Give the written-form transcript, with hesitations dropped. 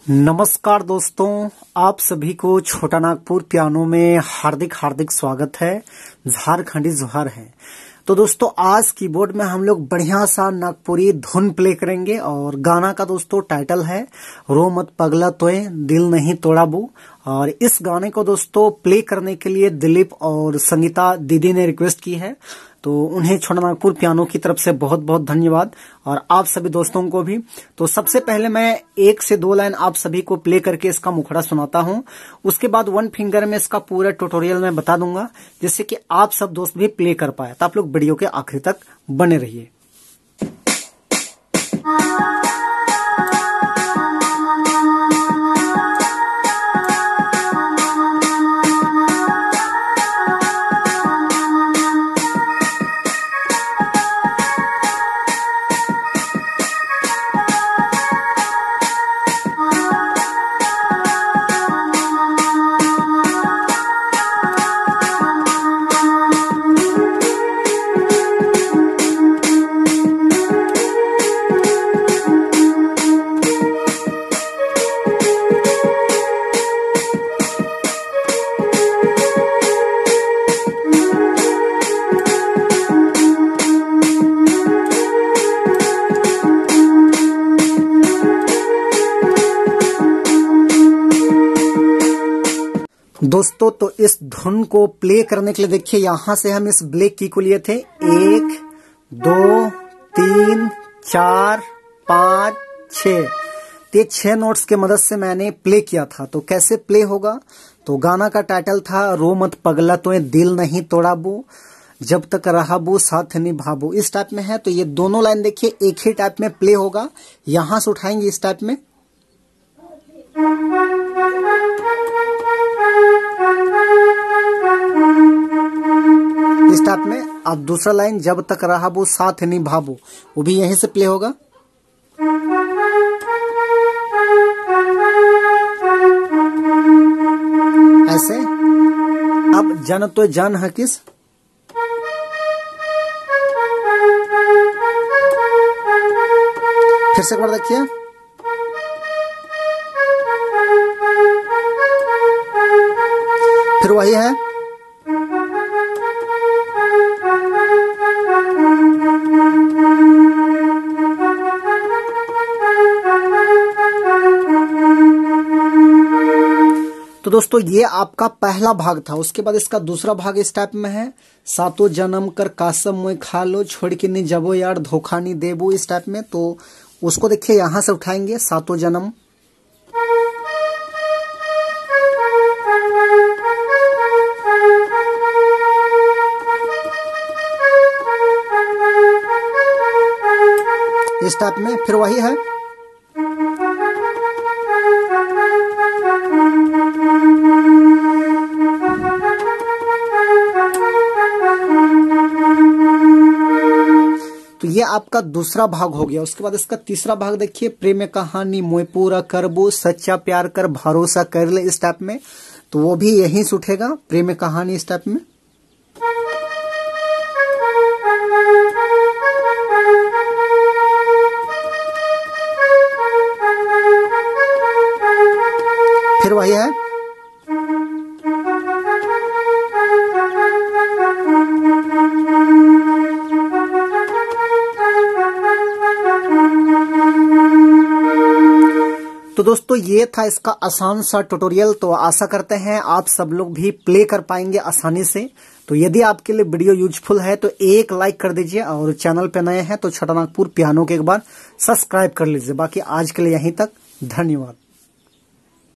नमस्कार दोस्तों, आप सभी को छोटा नागपुर पियानो में हार्दिक हार्दिक स्वागत है। झारखंडी जोहार है। तो दोस्तों आज कीबोर्ड में हम लोग बढ़िया सा नागपुरी धुन प्ले करेंगे और गाना का दोस्तों टाइटल है रो मत पगला तोए दिल नहीं तोड़ा बू। और इस गाने को दोस्तों प्ले करने के लिए दिलीप और संगीता दीदी ने रिक्वेस्ट की है, तो उन्हें छोटा नागपुर पियानो की तरफ से बहुत बहुत धन्यवाद और आप सभी दोस्तों को भी। तो सबसे पहले मैं 1 से 2 लाइन आप सभी को प्ले करके इसका मुखड़ा सुनाता हूं। उसके बाद 1 फिंगर में इसका पूरा ट्यूटोरियल मैं बता दूंगा, जिससे कि आप सब दोस्त भी प्ले कर पाए। तो आप लोग वीडियो के आखिर तक बने रहिए। दोस्तों तो इस धुन को प्ले करने के लिए देखिए, यहां से हम इस ब्लैक की को लिए थे 1 2 3 4 5 6। ये 6 नोट्स के मदद से मैंने प्ले किया था। तो कैसे प्ले होगा, तो गाना का टाइटल था रो मत पगला तोए दिल नहीं तोड़ा बू, जब तक रहा बू साथ निभाबू। इस टाइप में है। तो ये दोनों लाइन देखिए एक ही टाइप में प्ले होगा। यहां से उठाएंगे इस टाइप में, इस टाइप में। अब दूसरा लाइन जब तक रहा वो साथ निभाबू, वो भी यहीं से प्ले होगा। ऐसे। अब जन तो जन है किस, फिर से एक बार देखिए। फिर वही है। तो दोस्तों ये आपका पहला भाग था। उसके बाद इसका दूसरा भाग इस टाइप में है, सातों जन्म कर कासम मोय खा लो छोड़ के नहीं जबो यार धोखा नहीं देबो, इस टाइप में। तो उसको देखिए यहां से उठाएंगे सातों जन्म, इस टाइप में। फिर वही है। तो ये आपका दूसरा भाग हो गया। उसके बाद इसका तीसरा भाग देखिए, प्रेम कहानी मोय पूरा करबो सच्चा प्यार कर भरोसा कर ले, इस टाइप में। तो वो भी यहीं से उठेगा, प्रेम कहानी इस टाइप में। फिर वही है। तो दोस्तों ये था इसका आसान सा ट्यूटोरियल। तो आशा करते हैं आप सब लोग भी प्ले कर पाएंगे आसानी से। तो यदि आपके लिए वीडियो यूजफुल है तो एक लाइक कर दीजिए और चैनल पे नए हैं तो छोटा नागपुर पियानो के एक बार सब्सक्राइब कर लीजिए। बाकी आज के लिए यहीं तक, धन्यवाद।